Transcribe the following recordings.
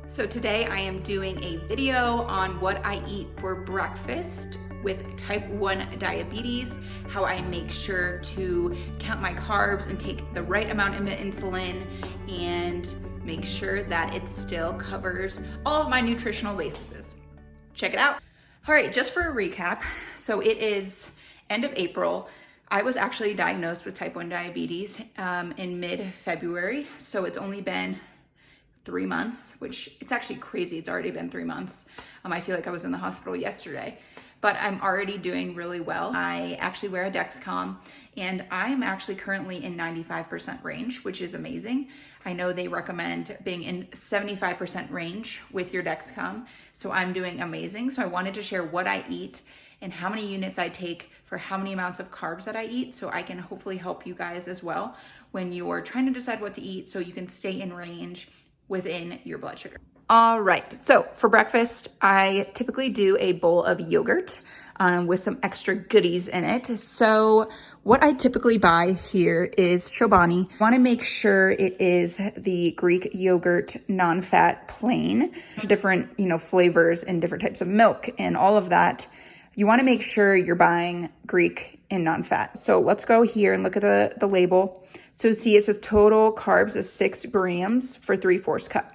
So today I am doing a video on what I eat for breakfast with type 1 diabetes, how I make sure to count my carbs and take the right amount of insulin and make sure that it still covers all of my nutritional bases. Check it out. All right, just for a recap, so it is end of April. I was actually diagnosed with type 1 diabetes in mid-February, so it's only been 3 months, which it's actually crazy. It's already been 3 months. I feel like I was in the hospital yesterday, but I'm already doing really well. I actually wear a Dexcom and I'm actually currently in 95% range, which is amazing. I know they recommend being in 75% range with your Dexcom, so I'm doing amazing. So I wanted to share what I eat and how many units I take for how many amounts of carbs that I eat, so I can hopefully help you guys as well when you're trying to decide what to eat so you can stay in range within your blood sugar. All right, so for breakfast, I typically do a bowl of yogurt with some extra goodies in it. So what I typically buy here is Chobani. I wanna make sure it is the Greek yogurt non-fat plain. Different, flavors and different types of milk and all of that. You wanna make sure you're buying Greek and non-fat. So let's go here and look at the label. So see, it says total carbs is 6 grams for 3/4 cup.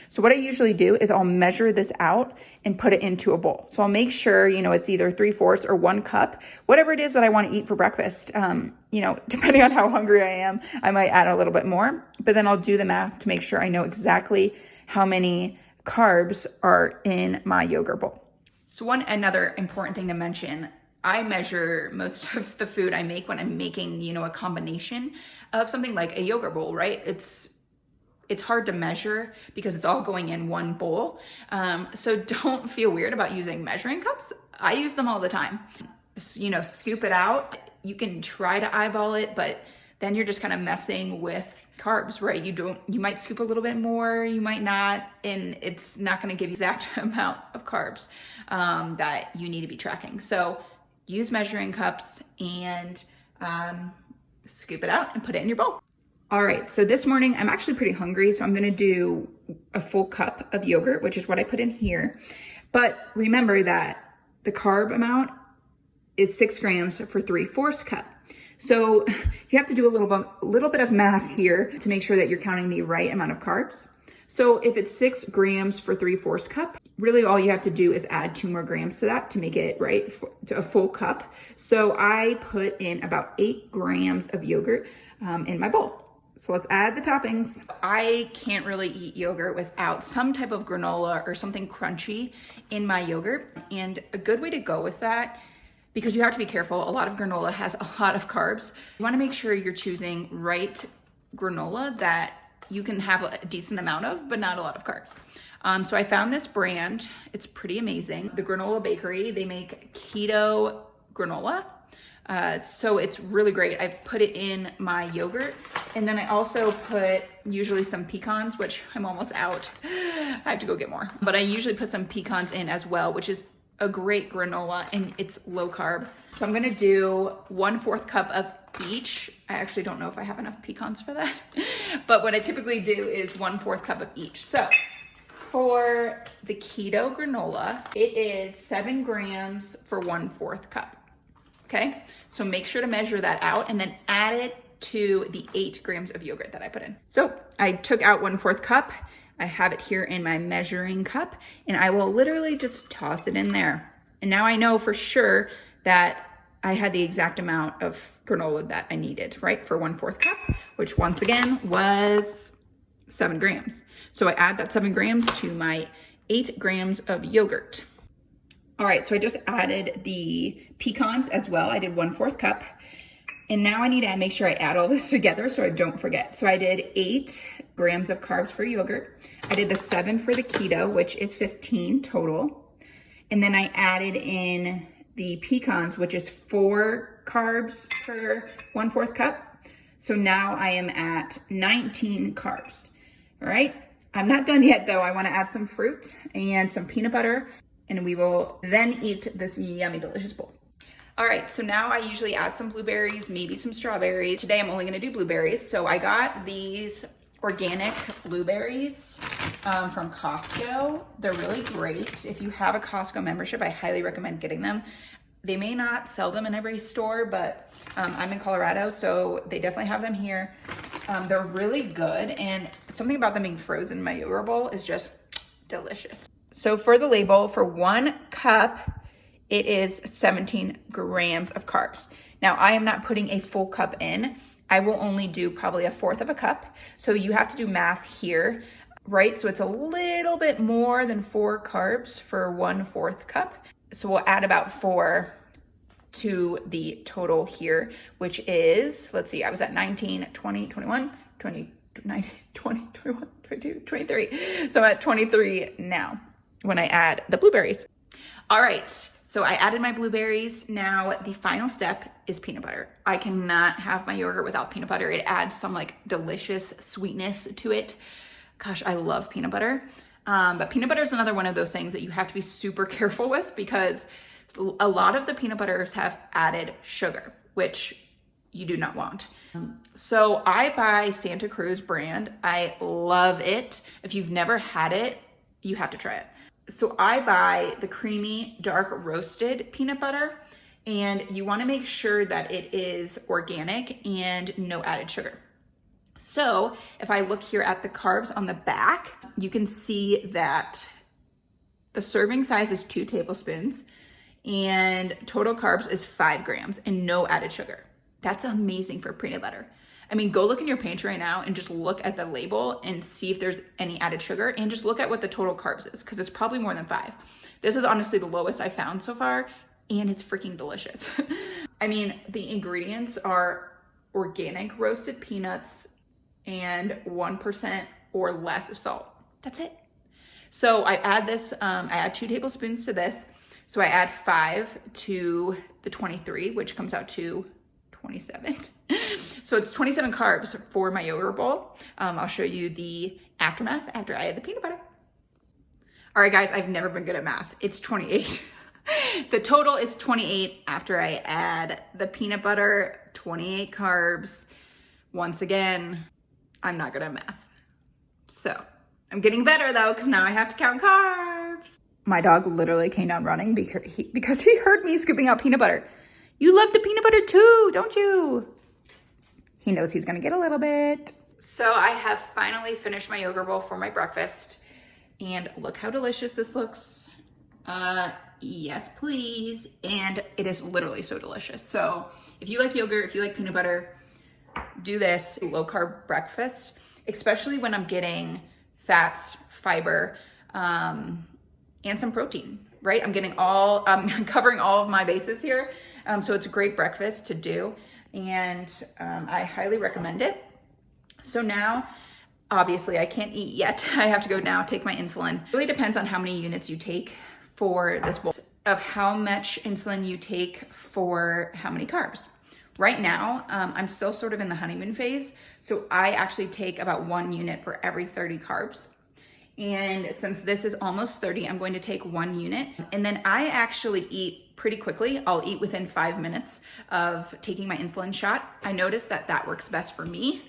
So what I usually do is I'll measure this out and put it into a bowl. So I'll make sure, it's either 3/4 or 1 cup, whatever it is that I want to eat for breakfast. Depending on how hungry I am, I might add a little bit more, but then I'll do the math to make sure I know exactly how many carbs are in my yogurt bowl. So another important thing to mention, I measure most of the food I make when I'm making, a combination of something like a yogurt bowl, right? It's hard to measure because it's all going in one bowl. So don't feel weird about using measuring cups. I use them all the time. Scoop it out. You can try to eyeball it, but then you're just kind of messing with carbs, right? You might scoop a little bit more, you might not, and it's not gonna give you the exact amount of carbs that you need to be tracking. So use measuring cups and scoop it out and put it in your bowl. All right, so this morning I'm actually pretty hungry, so I'm gonna do a full cup of yogurt, which is what I put in here. But remember that the carb amount is 6 grams for 3/4 cup. So you have to do a little bit of math here to make sure that you're counting the right amount of carbs. So if it's 6 grams for 3/4 cup, really all you have to do is add 2 more grams to that to make it right to a full cup. So I put in about 8 grams of yogurt in my bowl. So let's add the toppings. I can't really eat yogurt without some type of granola or something crunchy in my yogurt. And a good way to go with that, because you have to be careful, a lot of granola has a lot of carbs. You wanna make sure you're choosing right granola that you can have a decent amount of, but not a lot of carbs. So I found this brand, it's pretty amazing. The Granola Bakery, they make keto granola. So it's really great. I put it in my yogurt, and then I also put usually some pecans, which I'm almost out. I have to go get more. But I usually put some pecans in as well, which is a great granola, and it's low carb. So I'm gonna do 1/4 cup of each. I actually don't know if I have enough pecans for that, but what I typically do is 1/4 cup of each. So for the keto granola, it is 7 grams for 1/4 cup. Okay, so make sure to measure that out and then add it to the 8 grams of yogurt that I put in. So I took out 1/4 cup. I have it here in my measuring cup, and I will literally just toss it in there. And now I know for sure that I had the exact amount of granola that I needed, right? For 1/4 cup, which once again was 7 grams. So I add that 7 grams to my 8 grams of yogurt. All right, so I just added the pecans as well. I did 1/4 cup. And now I need to make sure I add all this together so I don't forget. So I did 8 grams of carbs for yogurt. I did the 7 for the keto, which is 15 total. And then I added in the pecans, which is 4 carbs per 1/4 cup. So now I am at 19 carbs, all right? I'm not done yet though. I wanna add some fruit and some peanut butter, and we will then eat this yummy, delicious bowl. All right, so now I usually add some blueberries, maybe some strawberries. Today I'm only gonna do blueberries. So I got these organic blueberries. from Costco. They're really great. If you have a Costco membership, I highly recommend getting them. They may not sell them in every store, but I'm in Colorado, so they definitely have them here. They're really good, and something about them being frozen in my yogurt bowl is just delicious. So for the label, for 1 cup, it is 17 grams of carbs. Now, I am not putting a full cup in. I will only do probably 1/4 of a cup. So you have to do math here, right? So it's a little bit more than 4 carbs for 1/4 cup. So we'll add about 4 to the total here, which is, let's see, I was at 19, 20, 21, 20, 19, 20, 21, 22, 23. So I'm at 23 now when I add the blueberries. All right, so I added my blueberries. Now the final step is peanut butter. I cannot have my yogurt without peanut butter. It adds some like delicious sweetness to it. Gosh, I love peanut butter. But peanut butter is another one of those things that you have to be super careful with, because a lot of the peanut butters have added sugar, which you do not want. So I buy Santa Cruz brand. I love it. If you've never had it, you have to try it. So I buy the creamy, dark roasted peanut butter, and you want to make sure that it is organic and no added sugar. So if I look here at the carbs on the back, you can see that the serving size is 2 tablespoons and total carbs is 5 grams and no added sugar. That's amazing for peanut butter. I mean, go look in your pantry right now and just look at the label and see if there's any added sugar, and just look at what the total carbs is, because it's probably more than 5. This is honestly the lowest I found so far, and it's freaking delicious. I mean, the ingredients are organic roasted peanuts and 1% or less of salt. That's it. So I add this, I add 2 tablespoons to this. So I add 5 to the 23, which comes out to 27. So it's 27 carbs for my yogurt bowl. I'll show you the aftermath after I add the peanut butter. All right, guys, I've never been good at math. It's 28. The total is 28 after I add the peanut butter, 28 carbs. Once again, I'm not good at math. So I'm getting better though, because now I have to count carbs. My dog literally came down running because he heard me scooping out peanut butter. You love the peanut butter too, don't you? He knows he's gonna get a little bit. So I have finally finished my yogurt bowl for my breakfast, and look how delicious this looks. Yes, please. And it is literally so delicious. So if you like yogurt, if you like peanut butter, do this low carb breakfast, especially when I'm getting fats, fiber, and some protein, right? I'm covering all of my bases here. So it's a great breakfast to do, and I highly recommend it. So now, obviously I can't eat yet. I have to go now take my insulin. It really depends on how many units you take for this bowl, of how much insulin you take for how many carbs. Right now, I'm still sort of in the honeymoon phase. So I actually take about 1 unit for every 30 carbs. And since this is almost 30, I'm going to take 1 unit. And then I actually eat pretty quickly. I'll eat within 5 minutes of taking my insulin shot. I noticed that that works best for me.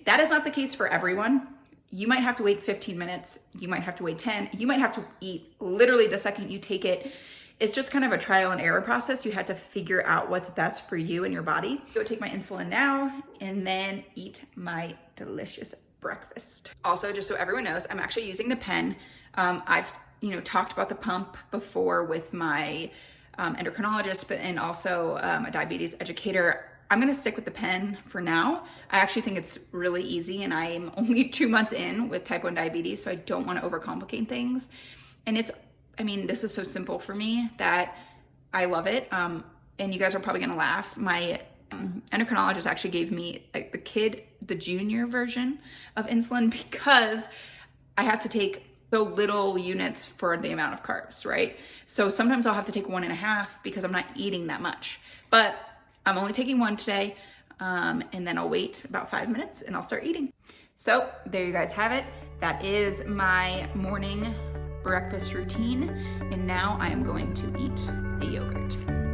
That is not the case for everyone. You might have to wait 15 minutes. You might have to wait 10. You might have to eat literally the second you take it. It's just kind of a trial and error process. You have to figure out what's best for you and your body. Go take my insulin now and then eat my delicious breakfast. Also, just so everyone knows, I'm actually using the pen. I've talked about the pump before with my endocrinologist, and also a diabetes educator. I'm gonna stick with the pen for now. I actually think it's really easy, and I'm only 2 months in with type 1 diabetes, so I don't wanna overcomplicate things. And this is so simple for me that I love it. And you guys are probably gonna laugh. My endocrinologist actually gave me the junior version of insulin, because I have to take so little units for the amount of carbs, right? So sometimes I'll have to take 1.5 because I'm not eating that much. But I'm only taking 1 today, and then I'll wait about 5 minutes and I'll start eating. So there you guys have it. That is my morning breakfast routine. And now I am going to eat a yogurt.